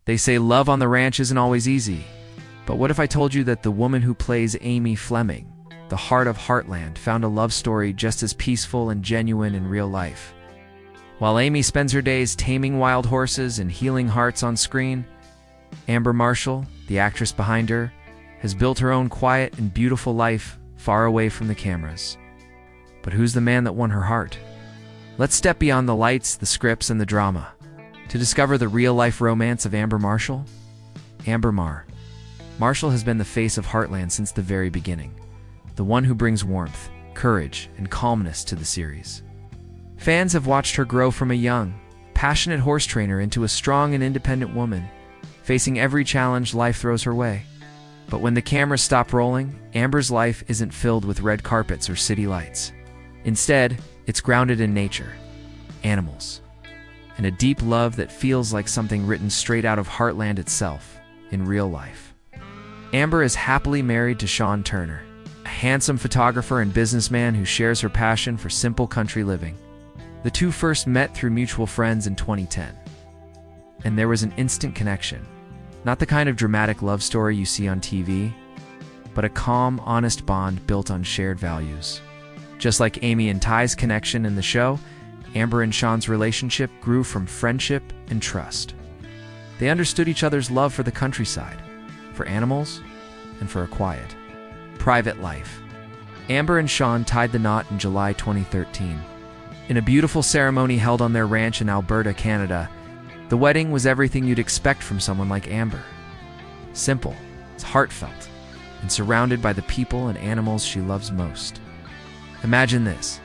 They say love on the ranch isn't always easy. But what if I told you that the woman who plays Amy Fleming, the heart of Heartland, found a love story just as peaceful and genuine in real life? While Amy spends her days taming wild horses and healing hearts on screen, Amber Marshall, the actress behind her, has built her own quiet and beautiful life far away from the cameras. But who's the man that won her heart? Let's step beyond the lights, the scripts, and the drama to discover the real-life romance of Amber Marshall. Amber Marshall has been the face of Heartland since the very beginning, the one who brings warmth, courage, and calmness to the series. Fans have watched her grow from a young, passionate horse trainer into a strong and independent woman, facing every challenge life throws her way. But when the cameras stop rolling, Amber's life isn't filled with red carpets or city lights. Instead, it's grounded in nature, animals, and a deep love that feels like something written straight out of Heartland itself, in real life. Amber is happily married to Shaun Turner, a handsome photographer and businessman who shares her passion for simple country living. The two first met through mutual friends in 2010, and there was an instant connection. Not the kind of dramatic love story you see on TV, but a calm, honest bond built on shared values. Just like Amy and Ty's connection in the show, Amber and Shaun's relationship grew from friendship and trust. They understood each other's love for the countryside, for animals, and for a quiet, private life. Amber and Shaun tied the knot in July 2013. In a beautiful ceremony held on their ranch in Alberta, Canada, the wedding was everything you'd expect from someone like Amber. Simple, it's heartfelt, and surrounded by the people and animals she loves most. Imagine this: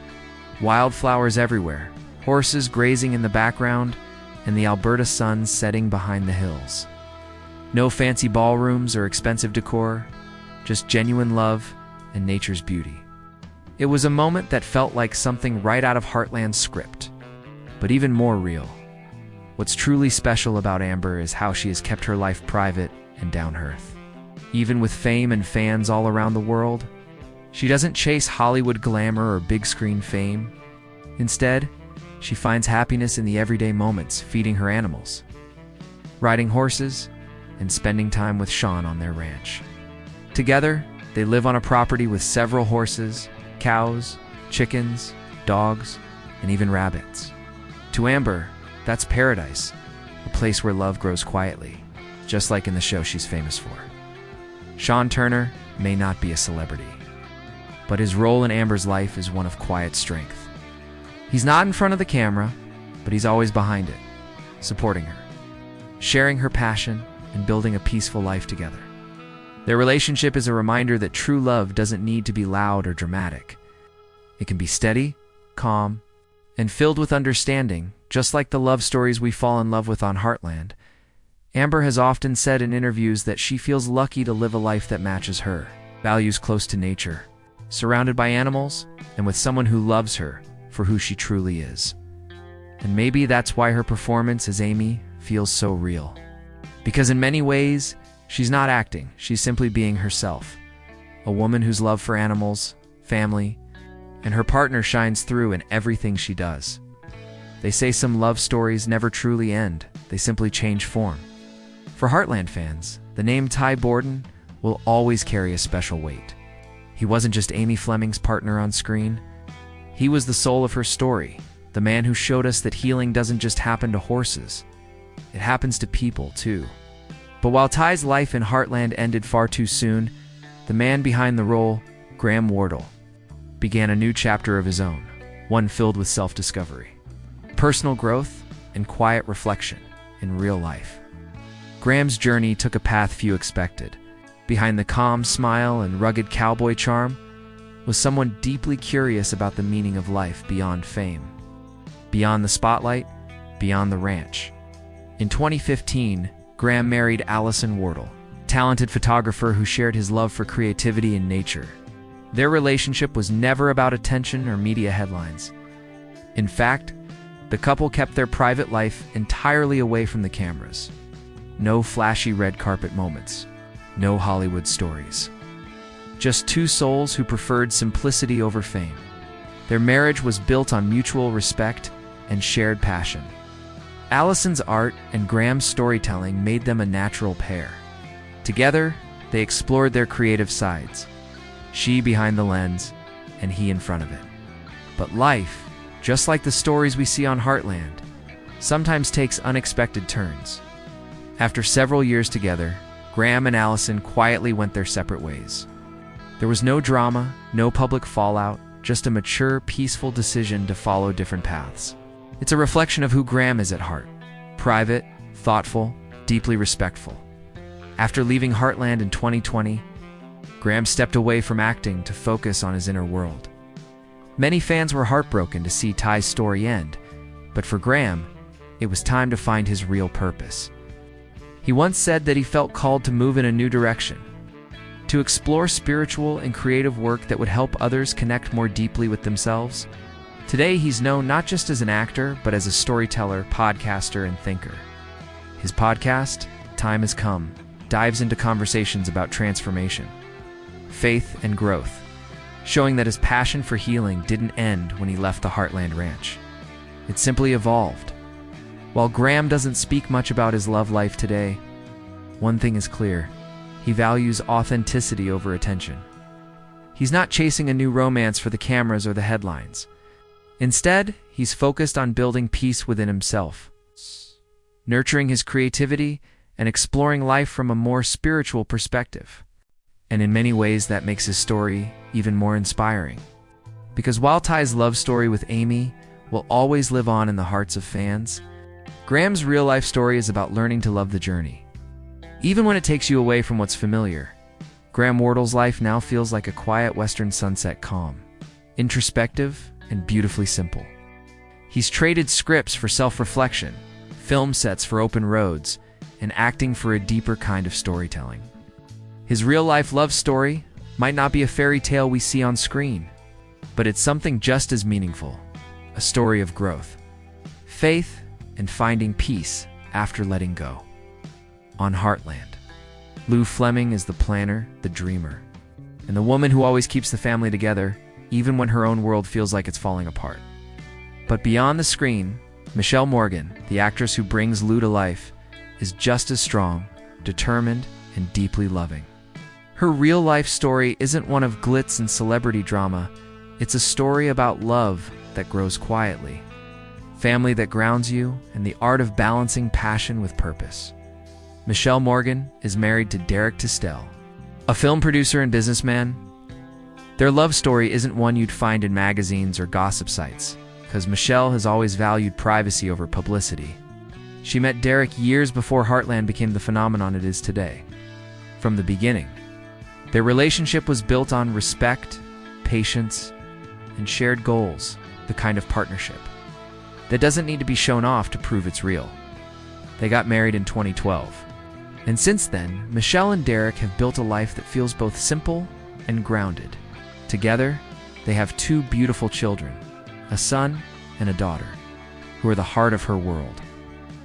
wildflowers everywhere, horses grazing in the background, and the Alberta sun setting behind the hills. No fancy ballrooms or expensive decor, just genuine love and nature's beauty. It was a moment that felt like something right out of Heartland's script, but even more real. What's truly special about Amber is how she has kept her life private and down-to-earth. Even with fame and fans all around the world, she doesn't chase Hollywood glamour or big-screen fame. Instead, she finds happiness in the everyday moments, feeding her animals, riding horses, and spending time with Shaun on their ranch. Together, they live on a property with several horses, cows, chickens, dogs, and even rabbits. To Amber, that's paradise, a place where love grows quietly, just like in the show she's famous for. Shaun Turner may not be a celebrity, but his role in Amber's life is one of quiet strength. He's not in front of the camera, but he's always behind it, supporting her, sharing her passion, and building a peaceful life together. Their relationship is a reminder that true love doesn't need to be loud or dramatic. It can be steady, calm, and filled with understanding, just like the love stories we fall in love with on Heartland. Amber has often said in interviews that she feels lucky to live a life that matches her values, close to nature, surrounded by animals, and with someone who loves her for who she truly is. And maybe that's why her performance as Amy feels so real. Because in many ways, she's not acting, she's simply being herself. A woman whose love for animals, family, and her partner shines through in everything she does. They say some love stories never truly end, they simply change form. For Heartland fans, the name Ty Borden will always carry a special weight. He wasn't just Amy Fleming's partner on screen. He was the soul of her story, the man who showed us that healing doesn't just happen to horses. It happens to people, too. But while Ty's life in Heartland ended far too soon, the man behind the role, Graham Wardle, began a new chapter of his own, one filled with self-discovery, personal growth, and quiet reflection in real life. Graham's journey took a path few expected. Behind the calm smile and rugged cowboy charm was someone deeply curious about the meaning of life beyond fame, beyond the spotlight, beyond the ranch. In 2015, Graham married Alisha Newton, a talented photographer who shared his love for creativity and nature. Their relationship was never about attention or media headlines. In fact, the couple kept their private life entirely away from the cameras. No flashy red carpet moments, no Hollywood stories. Just two souls who preferred simplicity over fame. Their marriage was built on mutual respect and shared passion. Alison's art and Graham's storytelling made them a natural pair. Together, they explored their creative sides, she behind the lens and he in front of it. But life, just like the stories we see on Heartland, sometimes takes unexpected turns. After several years together, Graham and Alison quietly went their separate ways. There was no drama, no public fallout, just a mature, peaceful decision to follow different paths. It's a reflection of who Graham is at heart: private, thoughtful, deeply respectful. After leaving Heartland in 2020, Graham stepped away from acting to focus on his inner world. Many fans were heartbroken to see Ty's story end, but for Graham, it was time to find his real purpose. He once said that he felt called to move in a new direction, to explore spiritual and creative work that would help others connect more deeply with themselves. Today, he's known not just as an actor, but as a storyteller, podcaster, and thinker. His podcast, Time Has Come, dives into conversations about transformation, faith, and growth, showing that his passion for healing didn't end when he left the Heartland Ranch. It simply evolved. While Graham doesn't speak much about his love life today, one thing is clear: he values authenticity over attention. He's not chasing a new romance for the cameras or the headlines. Instead, he's focused on building peace within himself, nurturing his creativity, and exploring life from a more spiritual perspective. And in many ways, that makes his story even more inspiring. Because while Ty's love story with Amy will always live on in the hearts of fans, Graham's real-life story is about learning to love the journey. Even when it takes you away from what's familiar, Graham Wardle's life now feels like a quiet western sunset, calm, introspective, and beautifully simple. He's traded scripts for self-reflection, film sets for open roads, and acting for a deeper kind of storytelling. His real-life love story might not be a fairy tale we see on screen, but it's something just as meaningful: a story of growth, faith, and finding peace after letting go. On Heartland, Lou Fleming is the planner, the dreamer, and the woman who always keeps the family together, even when her own world feels like it's falling apart. But beyond the screen, Michelle Morgan, the actress who brings Lou to life, is just as strong, determined, and deeply loving. Her real-life story isn't one of glitz and celebrity drama. It's a story about love that grows quietly, family that grounds you, and the art of balancing passion with purpose. Michelle Morgan is married to Derek Tistel, a film producer and businessman. Their love story isn't one you'd find in magazines or gossip sites, because Michelle has always valued privacy over publicity. She met Derek years before Heartland became the phenomenon it is today. From the beginning, their relationship was built on respect, patience, and shared goals, the kind of partnership that doesn't need to be shown off to prove it's real. They got married in 2012. And since then, Michelle and Derek have built a life that feels both simple and grounded. Together, they have two beautiful children, a son and a daughter, who are the heart of her world.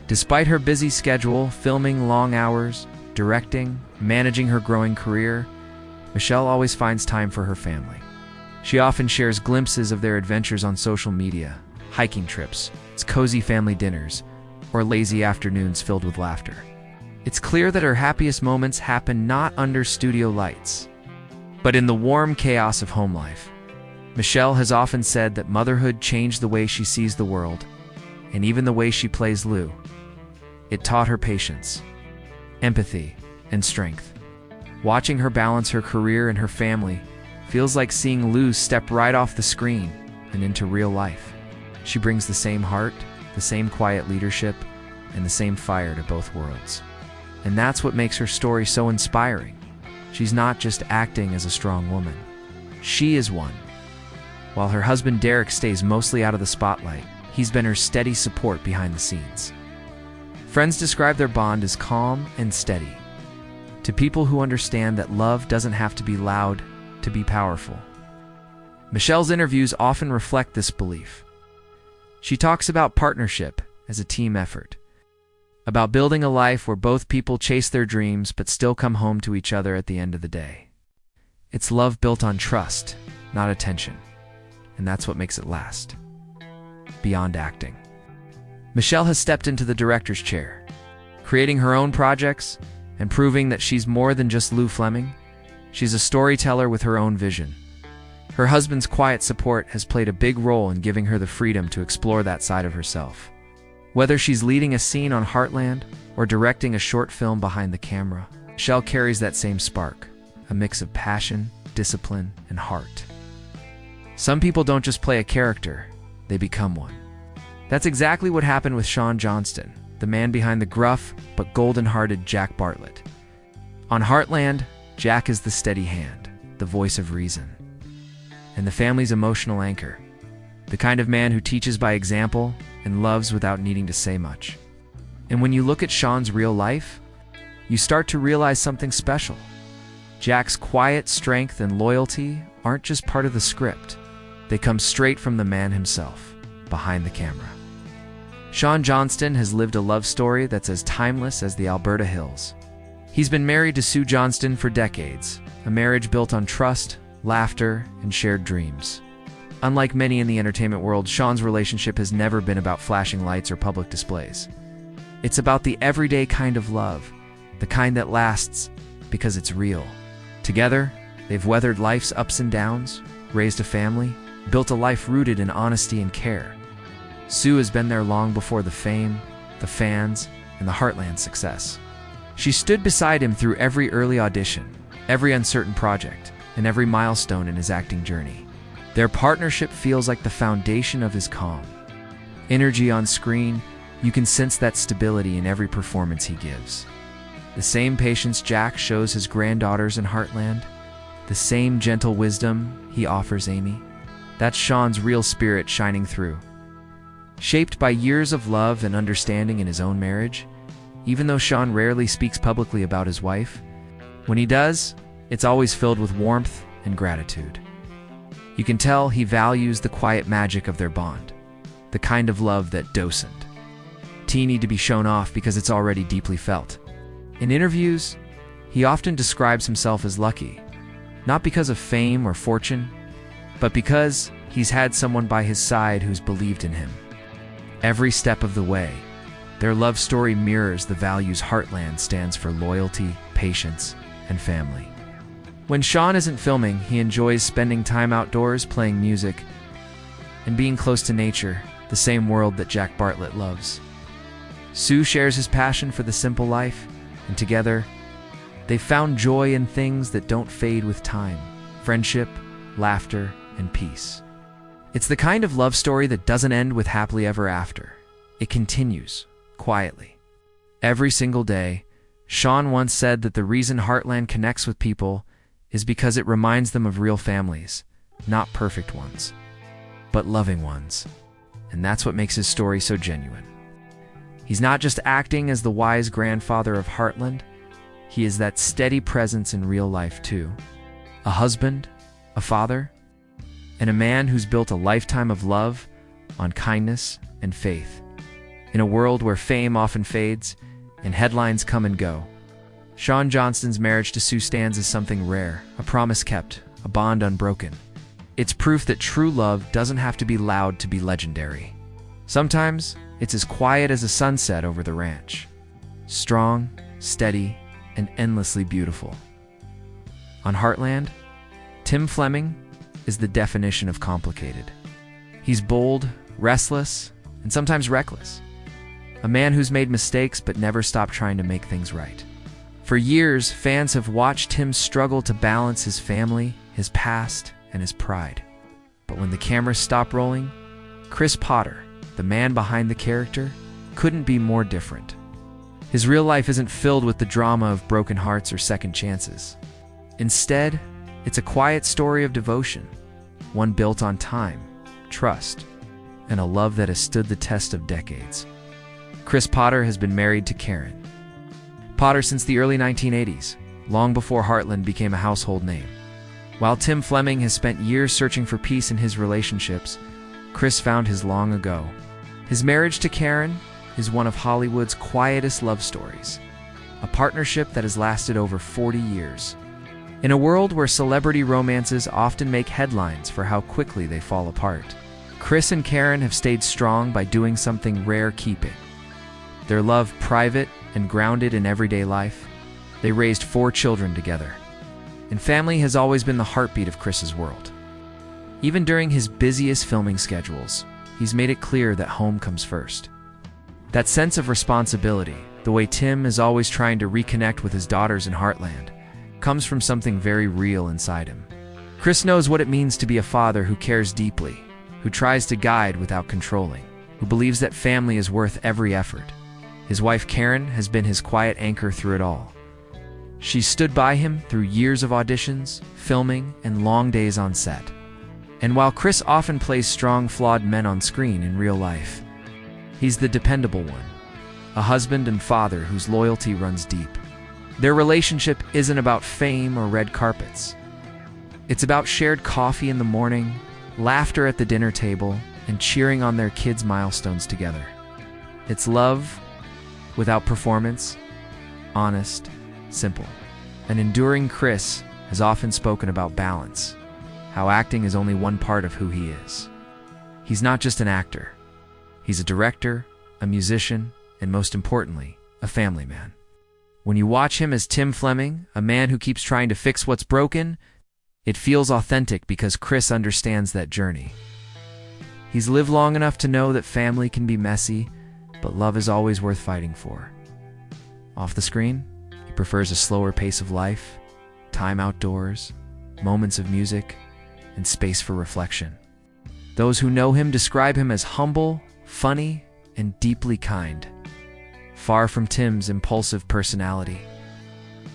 Despite her busy schedule, filming long hours, directing, managing her growing career, Michelle always finds time for her family. She often shares glimpses of their adventures on social media: hiking trips, cozy family dinners, or lazy afternoons filled with laughter. It's clear that her happiest moments happen not under studio lights, but in the warm chaos of home life. Michelle has often said that motherhood changed the way she sees the world, and even the way she plays Lou. It taught her patience, empathy, and strength. Watching her balance her career and her family feels like seeing Lou step right off the screen and into real life. She brings the same heart, the same quiet leadership, and the same fire to both worlds. And that's what makes her story so inspiring. She's not just acting as a strong woman. She is one. While her husband Derek stays mostly out of the spotlight, he's been her steady support behind the scenes. Friends describe their bond as calm and steady, to people who understand that love doesn't have to be loud to be powerful. Michelle's interviews often reflect this belief. She talks about partnership as a team effort, about building a life where both people chase their dreams but still come home to each other at the end of the day. It's love built on trust, not attention, and that's what makes it last. Beyond acting, Michelle has stepped into the director's chair, creating her own projects and proving that she's more than just Lou Fleming. She's a storyteller with her own vision. Her husband's quiet support has played a big role in giving her the freedom to explore that side of herself. Whether she's leading a scene on Heartland or directing a short film behind the camera, Michelle carries that same spark, a mix of passion, discipline, and heart. Some people don't just play a character, they become one. That's exactly what happened with Shaun Johnston, the man behind the gruff but golden-hearted Jack Bartlett. On Heartland, Jack is the steady hand, the voice of reason, and the family's emotional anchor, the kind of man who teaches by example and loves without needing to say much. And when you look at Shaun's real life, you start to realize something special. Jack's quiet strength and loyalty aren't just part of the script. They come straight from the man himself, behind the camera. Shaun Johnston has lived a love story that's as timeless as the Alberta hills. He's been married to Sue Johnston for decades, a marriage built on trust, laughter, and shared dreams. Unlike many in the entertainment world, Shaun's relationship has never been about flashing lights or public displays. It's about the everyday kind of love, the kind that lasts because it's real. Together, they've weathered life's ups and downs, raised a family, built a life rooted in honesty and care. Sue has been there long before the fame, the fans, and the Heartland success. She stood beside him through every early audition, every uncertain project, and every milestone in his acting journey. Their partnership feels like the foundation of his calm. Energy on screen, you can sense that stability in every performance he gives. The same patience Jack shows his granddaughters in Heartland, the same gentle wisdom he offers Amy. That's Shaun's real spirit shining through. Shaped by years of love and understanding in his own marriage, even though Shaun rarely speaks publicly about his wife, when he does, it's always filled with warmth and gratitude. You can tell he values the quiet magic of their bond, the kind of love that doesn't need to be shown off because it's already deeply felt. In interviews, he often describes himself as lucky, not because of fame or fortune, but because he's had someone by his side who's believed in him. Every step of the way, their love story mirrors the values Heartland stands for: loyalty, patience, and family. When Shaun isn't filming, he enjoys spending time outdoors, playing music, and being close to nature, the same world that Jack Bartlett loves. Sue shares his passion for the simple life, and together, they've found joy in things that don't fade with time: friendship, laughter, and peace. It's the kind of love story that doesn't end with happily ever after. It continues, quietly. Every single day, Shaun once said that the reason Heartland connects with people is because it reminds them of real families, not perfect ones, but loving ones. And that's what makes his story so genuine. He's not just acting as the wise grandfather of Heartland, he is that steady presence in real life too. A husband, a father, and a man who's built a lifetime of love on kindness and faith. In a world where fame often fades and headlines come and go, Shaun Johnston's marriage to Sue stands as something rare, a promise kept, a bond unbroken. It's proof that true love doesn't have to be loud to be legendary. Sometimes, it's as quiet as a sunset over the ranch. Strong, steady, and endlessly beautiful. On Heartland, Tim Fleming is the definition of complicated. He's bold, restless, and sometimes reckless. A man who's made mistakes but never stopped trying to make things right. For years, fans have watched him struggle to balance his family, his past, and his pride. But when the cameras stop rolling, Chris Potter, the man behind the character, couldn't be more different. His real life isn't filled with the drama of broken hearts or second chances. Instead, it's a quiet story of devotion, one built on time, trust, and a love that has stood the test of decades. Chris Potter has been married to Karen Potter since the early 1980s, long before Heartland became a household name. While Tim Fleming has spent years searching for peace in his relationships, Chris found his long ago. His marriage to Karen is one of Hollywood's quietest love stories, a partnership that has lasted over 40 years. In a world where celebrity romances often make headlines for how quickly they fall apart, Chris and Karen have stayed strong by doing something rare keeping. Their love private and grounded in everyday life. They raised 4 children together. And family has always been the heartbeat of Chris's world. Even during his busiest filming schedules, he's made it clear that home comes first. That sense of responsibility, the way Tim is always trying to reconnect with his daughters in Heartland, comes from something very real inside him. Chris knows what it means to be a father who cares deeply, who tries to guide without controlling, who believes that family is worth every effort. His wife Karen has been his quiet anchor through it all. She's stood by him through years of auditions, filming, and long days on set. And while Chris often plays strong, flawed men on screen in real life, he's the dependable one, a husband and father whose loyalty runs deep. Their relationship isn't about fame or red carpets. It's about shared coffee in the morning, laughter at the dinner table, and cheering on their kids' milestones together. It's love without performance, honest, simple. An enduring Chris has often spoken about balance, how acting is only one part of who he is. He's not just an actor. He's a director, a musician, and most importantly, a family man. When you watch him as Tim Fleming, a man who keeps trying to fix what's broken, it feels authentic because Chris understands that journey. He's lived long enough to know that family can be messy, but love is always worth fighting for. Off the screen, he prefers a slower pace of life, time outdoors, moments of music, and space for reflection. Those who know him describe him as humble, funny, and deeply kind, far from Tim's impulsive personality.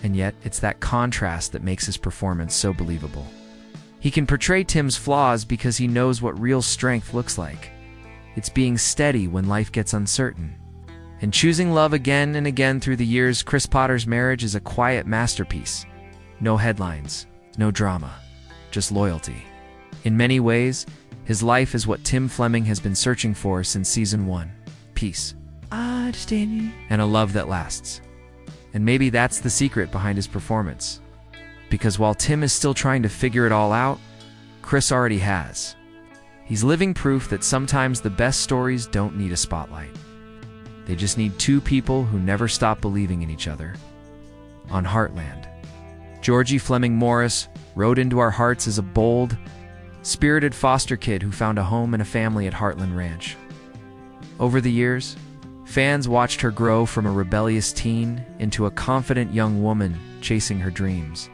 And yet, it's that contrast that makes his performance so believable. He can portray Tim's flaws because he knows what real strength looks like. It's being steady when life gets uncertain. And choosing love again and again through the years, Chris Potter's marriage is a quiet masterpiece. No headlines, no drama, just loyalty. In many ways, his life is what Tim Fleming has been searching for since season 1. Peace. I understand you. And a love that lasts. And maybe that's the secret behind his performance. Because while Tim is still trying to figure it all out, Chris already has. He's living proof that sometimes the best stories don't need a spotlight. They just need 2 people who never stop believing in each other. On Heartland, Georgie Fleming Morris rode into our hearts as a bold, spirited foster kid who found a home and a family at Heartland Ranch. Over the years, fans watched her grow from a rebellious teen into a confident young woman chasing her dreams.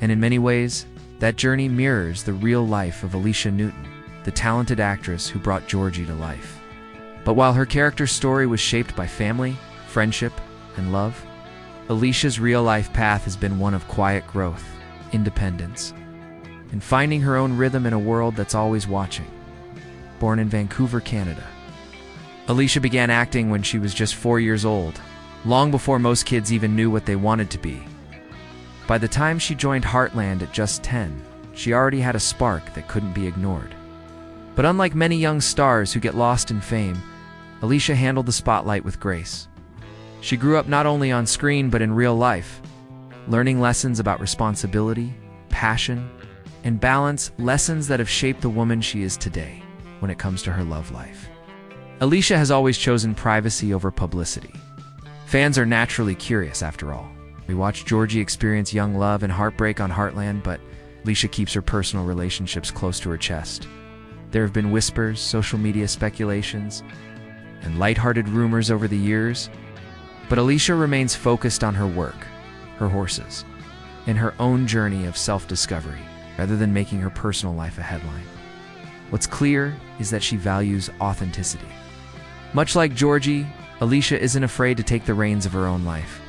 And in many ways, that journey mirrors the real life of Alisha Newton, the talented actress who brought Georgie to life. But while her character's story was shaped by family, friendship, and love, Alisha's real-life path has been one of quiet growth, independence, and finding her own rhythm in a world that's always watching. Born in Vancouver, Canada, Alisha began acting when she was just 4 years old, long before most kids even knew what they wanted to be. By the time she joined Heartland at just 10, she already had a spark that couldn't be ignored. But unlike many young stars who get lost in fame, Alisha handled the spotlight with grace. She grew up not only on screen but in real life, learning lessons about responsibility, passion, and balance, lessons that have shaped the woman she is today when it comes to her love life. Alisha has always chosen privacy over publicity. Fans are naturally curious, after all. We watch Georgie experience young love and heartbreak on Heartland, but Alisha keeps her personal relationships close to her chest. There have been whispers, social media speculations, and lighthearted rumors over the years, but Alisha remains focused on her work, her horses, and her own journey of self-discovery, rather than making her personal life a headline. What's clear is that she values authenticity. Much like Georgie, Alisha isn't afraid to take the reins of her own life.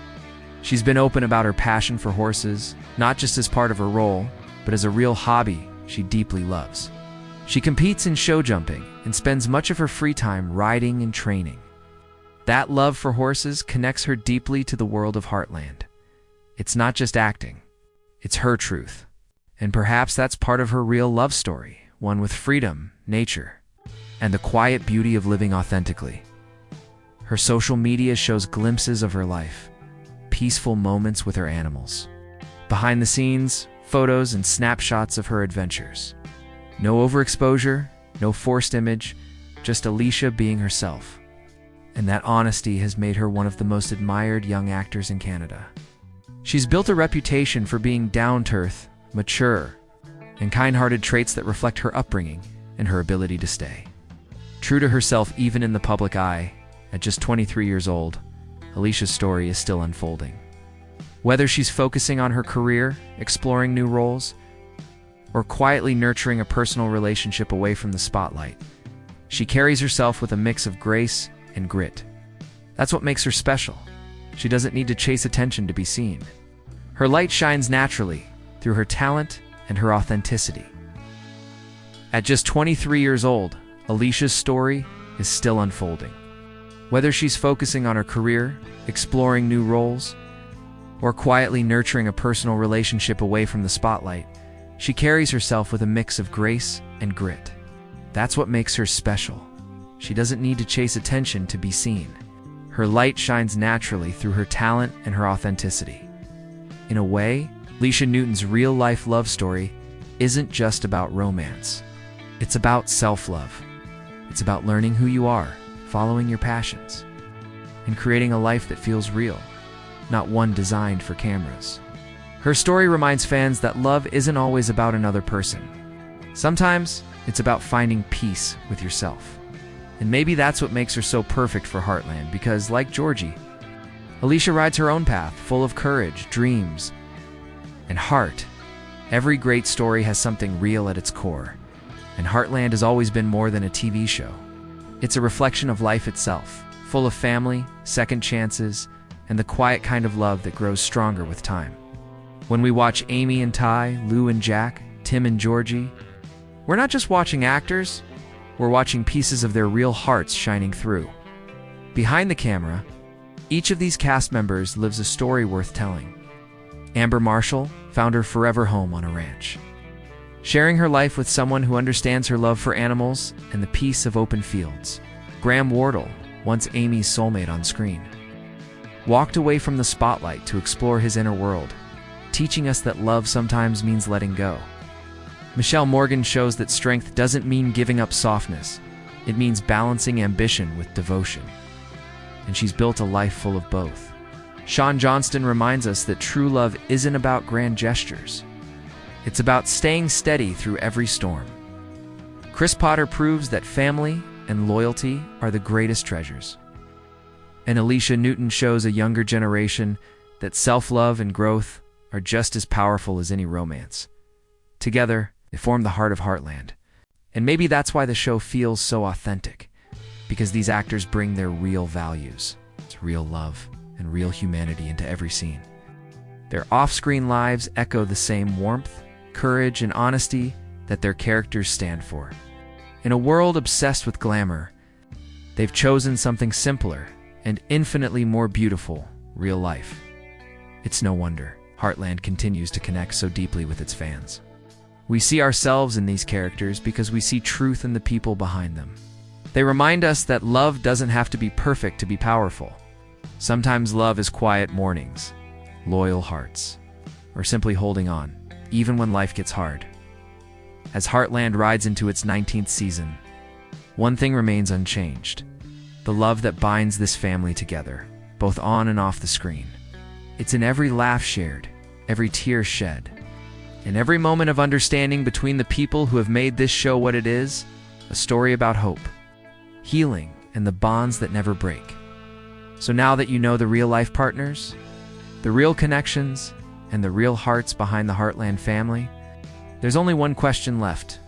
She's been open about her passion for horses, not just as part of her role, but as a real hobby she deeply loves. She competes in show jumping and spends much of her free time riding and training. That love for horses connects her deeply to the world of Heartland. It's not just acting, it's her truth. And perhaps that's part of her real love story, one with freedom, nature, and the quiet beauty of living authentically. Her social media shows glimpses of her life, peaceful moments with her animals, behind the scenes, photos and snapshots of her adventures. No overexposure, No forced image, just Alisha being herself. And that honesty has made her one of the most admired young actors in Canada. She's built a reputation for being down-to-earth, mature, and kind-hearted, traits that reflect her upbringing and her ability to stay true to herself even in the public eye. At just 23 years old, Alisha's story is still unfolding. Whether she's focusing on her career, exploring new roles, or quietly nurturing a personal relationship away from the spotlight, she carries herself with a mix of grace and grit. That's what makes her special. She doesn't need to chase attention to be seen. Her light shines naturally through her talent and her authenticity. At just 23 years old, Alisha's story is still unfolding. Whether she's focusing on her career, exploring new roles, or quietly nurturing a personal relationship away from the spotlight, she carries herself with a mix of grace and grit. That's what makes her special. She doesn't need to chase attention to be seen. Her light shines naturally through her talent and her authenticity. In a way, Alisha Newton's real-life love story isn't just about romance. It's about self-love. It's about learning who you are, following your passions, and creating a life that feels real, not one designed for cameras. Her story reminds fans that love isn't always about another person. Sometimes, it's about finding peace with yourself. And maybe that's what makes her so perfect for Heartland, because, like Georgie, Alisha rides her own path, full of courage, dreams, and heart. Every great story has something real at its core, and Heartland has always been more than a TV show. It's a reflection of life itself, full of family, second chances, and the quiet kind of love that grows stronger with time. When we watch Amy and Ty, Lou and Jack, Tim and Georgie, we're not just watching actors, we're watching pieces of their real hearts shining through. Behind the camera, each of these cast members lives a story worth telling. Amber Marshall found her forever home on a ranch, sharing her life with someone who understands her love for animals and the peace of open fields. Graham Wardle, once Amy's soulmate on screen, walked away from the spotlight to explore his inner world, teaching us that love sometimes means letting go. Michelle Morgan shows that strength doesn't mean giving up softness. It means balancing ambition with devotion. And she's built a life full of both. Shaun Johnston reminds us that true love isn't about grand gestures. It's about staying steady through every storm. Chris Potter proves that family and loyalty are the greatest treasures. And Alisha Newton shows a younger generation that self-love and growth are just as powerful as any romance. Together, they form the heart of Heartland. And maybe that's why the show feels so authentic, because these actors bring their real values. It's real love and real humanity into every scene. Their off-screen lives echo the same warmth, courage, and honesty that their characters stand for. In a world obsessed with glamour, they've chosen something simpler and infinitely more beautiful: real life. It's no wonder Heartland continues to connect so deeply with its fans. We see ourselves in these characters because we see truth in the people behind them. They remind us that love doesn't have to be perfect to be powerful. Sometimes love is quiet mornings, loyal hearts, or simply holding on, even when life gets hard. As Heartland rides into its 19th season, one thing remains unchanged: the love that binds this family together, both on and off the screen. It's in every laugh shared, every tear shed, and every moment of understanding between the people who have made this show what it is: a story about hope, healing, and the bonds that never break. So now that you know the real-life partners, the real connections, and the real hearts behind the Heartland family, there's only one question left.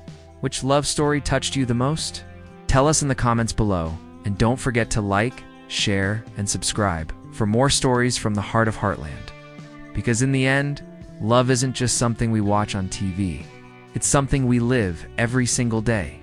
Which love story touched you the most? Tell us in the comments below, and don't forget to like, share, and subscribe for more stories from the heart of Heartland. Because in the end, love isn't just something we watch on TV. It's something we live every single day.